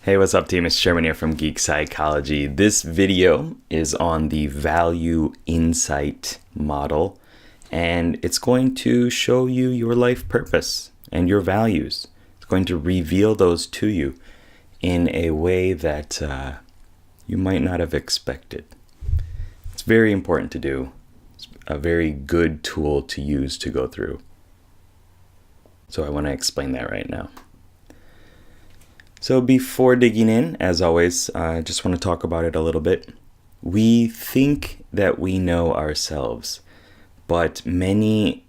Hey, what's up, team? It's Sherman here from Geek Psychology. This video is on the value insight model, and it's going to show you your life purpose and your values. It's going to reveal those to you in a way that you might not have expected. It's very important to do. It's a very good tool to use to go through. So I want to explain that right now. So before digging in, as always, I just want to talk about it a little bit. We think that we know ourselves, but many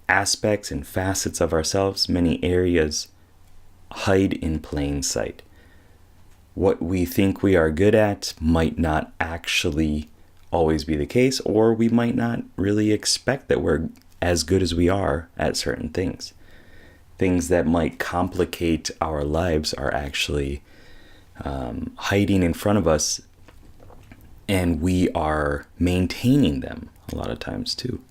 aspects and facets of ourselves, many areas hide in plain sight. What we think we are good at might not actually always be the case, or we might not really expect that we're as good as we are at certain things. Things that might complicate our lives are actually hiding in front of us, and we are maintaining them a lot of times too.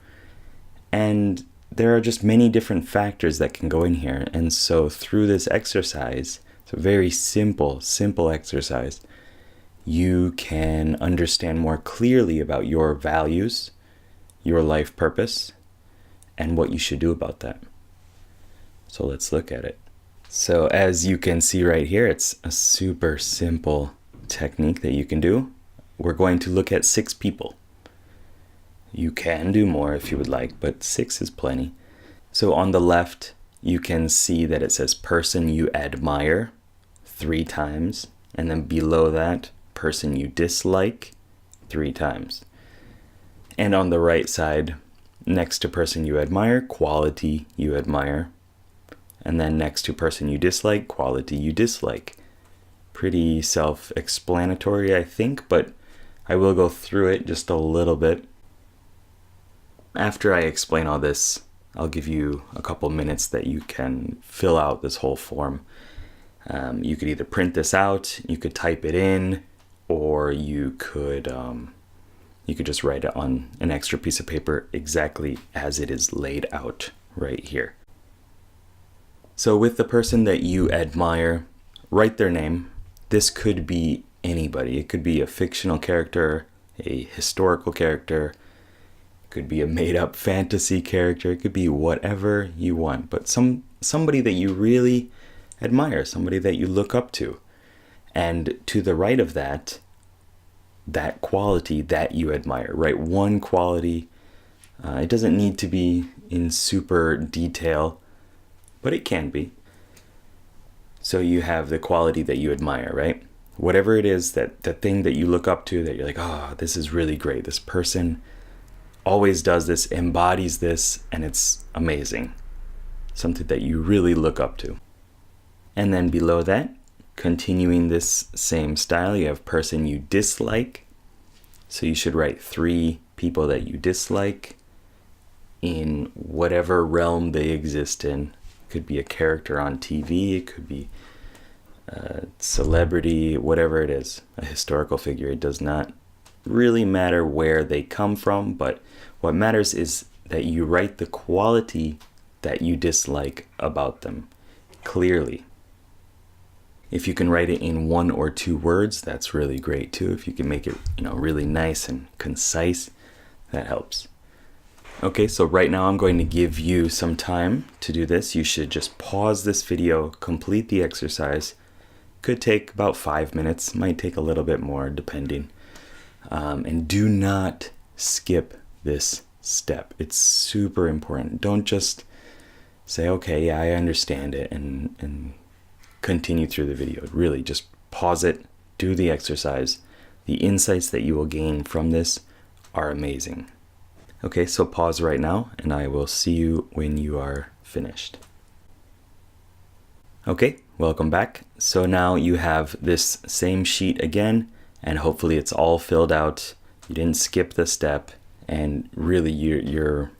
And there are just many different factors that can go in here. And so through this exercise, it's a very simple exercise, you can understand more clearly about your values, your life purpose, and what you should do about that. So let's look at it. So as you can see right here, it's a super simple technique that you can do. We're going to look at 6 people. You can do more if you would like, but 6 is plenty. So on the left, you can see that it says person you admire 3 times. And then below that, person you dislike 3 times. And on the right side, next to person you admire, quality you admire. And then next to person you dislike, quality you dislike. Pretty self-explanatory, I think, but I will go through it just a little bit. After I explain all this, I'll give you a couple minutes that you can fill out this whole form. You could either print this out, you could type it in, or you could just write it on an extra piece of paper exactly as it is laid out right here. So with the person that you admire, write their name. This could be anybody. It could be a fictional character, a historical character, it could be a made-up fantasy character, it could be whatever you want, but somebody that you really admire, somebody that you look up to. And to the right of that quality that you admire, right? One quality. It doesn't need to be in super detail, but it can be. So you have the quality that you admire, right? Whatever it is, that the thing that you look up to, that you're like, oh, this is really great. This person always does this, embodies this, and it's amazing. Something that you really look up to. And then below that, continuing this same style, you have person you dislike. So you should write 3 people that you dislike in whatever realm they exist in. Could be a character on TV, it could be a celebrity, whatever it is, a historical figure. It does not really matter where they come from, but what matters is that you write the quality that you dislike about them clearly. If you can write it in 1 or 2 words, that's really great too. If you can make it, really nice and concise, that helps. Okay, so right now I'm going to give you some time to do this. You should just pause this video, complete the exercise. Could take about 5 minutes, might take a little bit more depending. And do not skip this step. It's super important. Don't just say, okay, yeah, I understand it, and continue through the video. Really, just pause it, do the exercise. The insights that you will gain from this are amazing. Okay, so pause right now, and I will see you when you are finished. Okay, welcome back. So now you have this same sheet again, and hopefully it's all filled out. You didn't skip the step, and really you're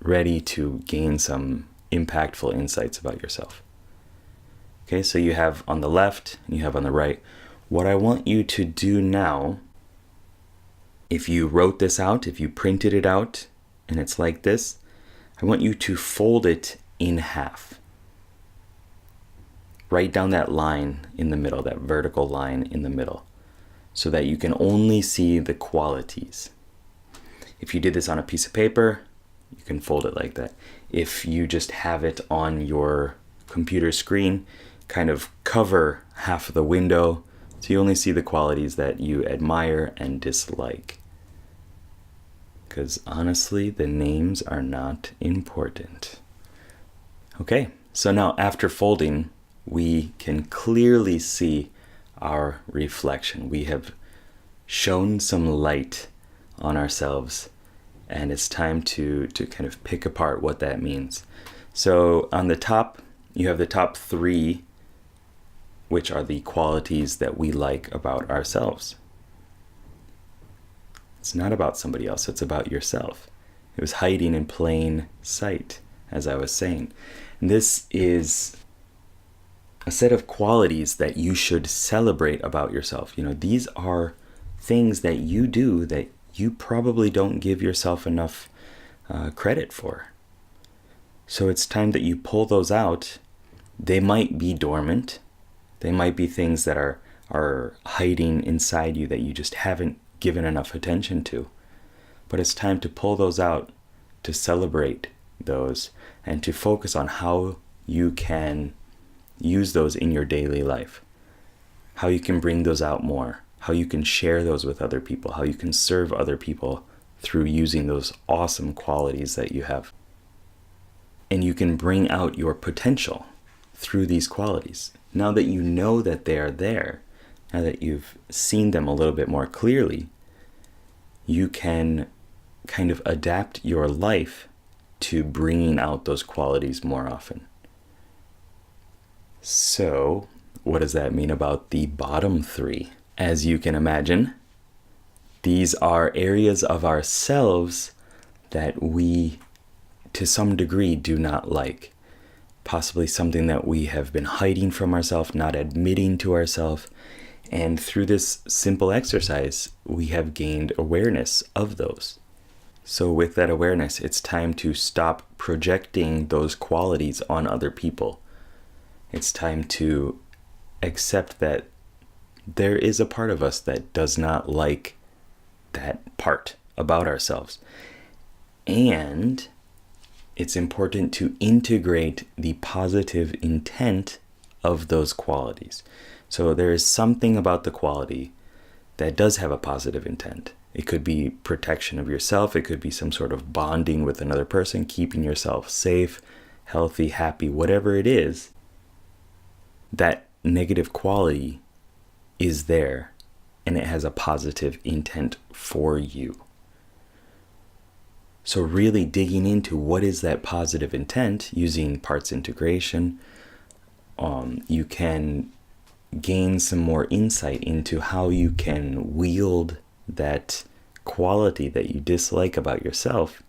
ready to gain some impactful insights about yourself. Okay, so you have on the left, and you have on the right. What I want you to do now, if you wrote this out, if you printed it out, and it's like this, I want you to fold it in half. write down that line in the middle, that vertical line in the middle, so that you can only see the qualities. If you did this on a piece of paper, you can fold it like that. If you just have it on your computer screen, kind of cover half of the window so you only see the qualities that you admire and dislike. Because honestly, the names are not important. Okay, so now after folding, we can clearly see our reflection. We have shone some light on ourselves, and it's time to kind of pick apart what that means. So on the top, you have the top 3, which are the qualities that we like about ourselves. It's not about somebody else, it's about yourself. It was hiding in plain sight, as I was saying. And this is a set of qualities that you should celebrate about yourself. These are things that you do that you probably don't give yourself enough credit for. So it's time that you pull those out. They might be dormant. They might be things that are hiding inside you that you just haven't given enough attention to. But it's time to pull those out, to celebrate those, and to focus on how you can use those in your daily life. How you can bring those out more. How you can share those with other people. How you can serve other people through using those awesome qualities that you have. And you can bring out your potential through these qualities. Now that you know that they are there, now that you've seen them a little bit more clearly, you can kind of adapt your life to bringing out those qualities more often. So, what does that mean about the bottom 3? As you can imagine, these are areas of ourselves that we, to some degree, do not like. Possibly something that we have been hiding from ourselves, not admitting to ourselves. And through this simple exercise, we have gained awareness of those. So with that awareness, it's time to stop projecting those qualities on other people. It's time to accept that there is a part of us that does not like that part about ourselves. And it's important to integrate the positive intent of those qualities. So there is something about the quality that does have a positive intent. It could be protection of yourself. It could be some sort of bonding with another person, keeping yourself safe, healthy, happy, whatever it is. That negative quality is there, and it has a positive intent for you. So really digging into what is that positive intent using parts integration, you can gain some more insight into how you can wield that quality that you dislike about yourself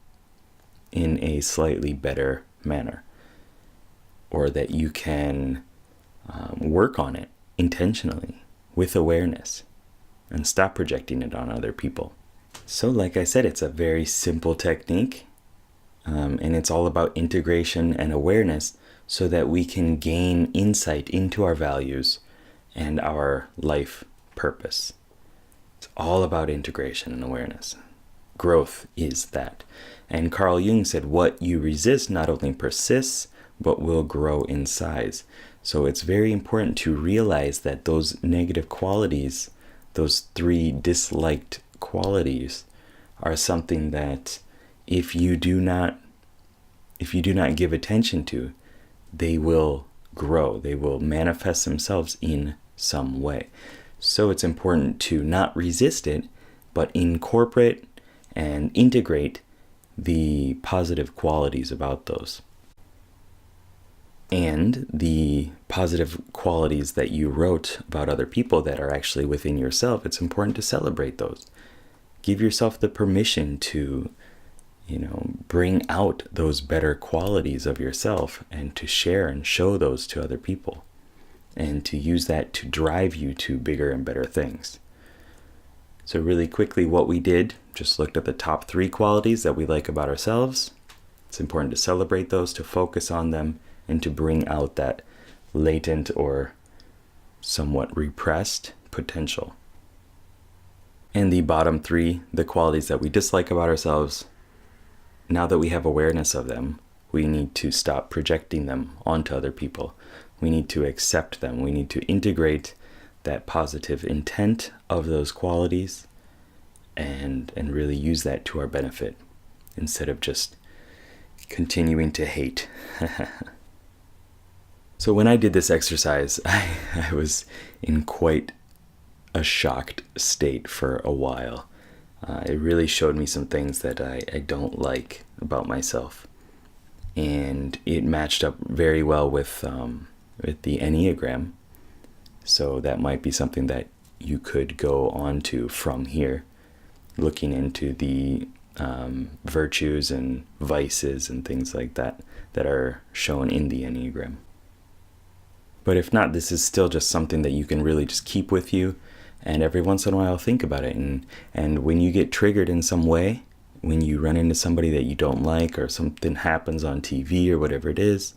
in a slightly better manner, or that you can work on it intentionally with awareness and stop projecting it on other people. So like I said, it's a very simple technique, and it's all about integration and awareness so that we can gain insight into our values and our life purpose. It's all about integration and awareness. Growth is that. And Carl Jung said, what you resist not only persists, but will grow in size. So it's very important to realize that those negative qualities, those 3 disliked qualities, are something that if you do not give attention to, they will grow. They will manifest themselves in some way. So it's important to not resist it, but incorporate and integrate the positive qualities about those. And the positive qualities that you wrote about other people that are actually within yourself, it's important to celebrate those. Give yourself the permission to, bring out those better qualities of yourself and to share and show those to other people, and to use that to drive you to bigger and better things. So really quickly, what we did, just looked at the top 3 qualities that we like about ourselves. It's important to celebrate those, to focus on them, and to bring out that latent or somewhat repressed potential. And the bottom three, the qualities that we dislike about ourselves, now that we have awareness of them, we need to stop projecting them onto other people. We need to accept them. We need to integrate that positive intent of those qualities and really use that to our benefit instead of just continuing to hate. So when I did this exercise, I was in quite a shocked state for a while. It really showed me some things that I don't like about myself. And it matched up very well with the Enneagram. So that might be something that you could go on to from here, looking into the virtues and vices and things like that that are shown in the Enneagram. But if not, this is still just something that you can really just keep with you, and every once in a while think about it. And when you get triggered in some way, when you run into somebody that you don't like, or something happens on TV or whatever it is,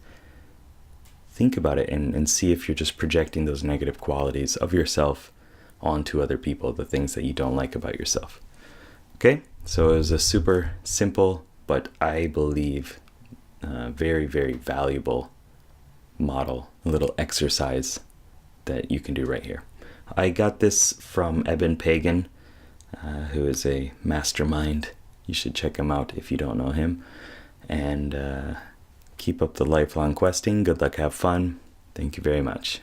think about it and see if you're just projecting those negative qualities of yourself onto other people, the things that you don't like about yourself. Okay, so it was a super simple, but I believe very, very valuable model, a little exercise that you can do right here. I got this from Eben Pagan, who is a mastermind. You should check him out if you don't know him. And keep up the lifelong questing. Good luck, have fun. Thank you very much.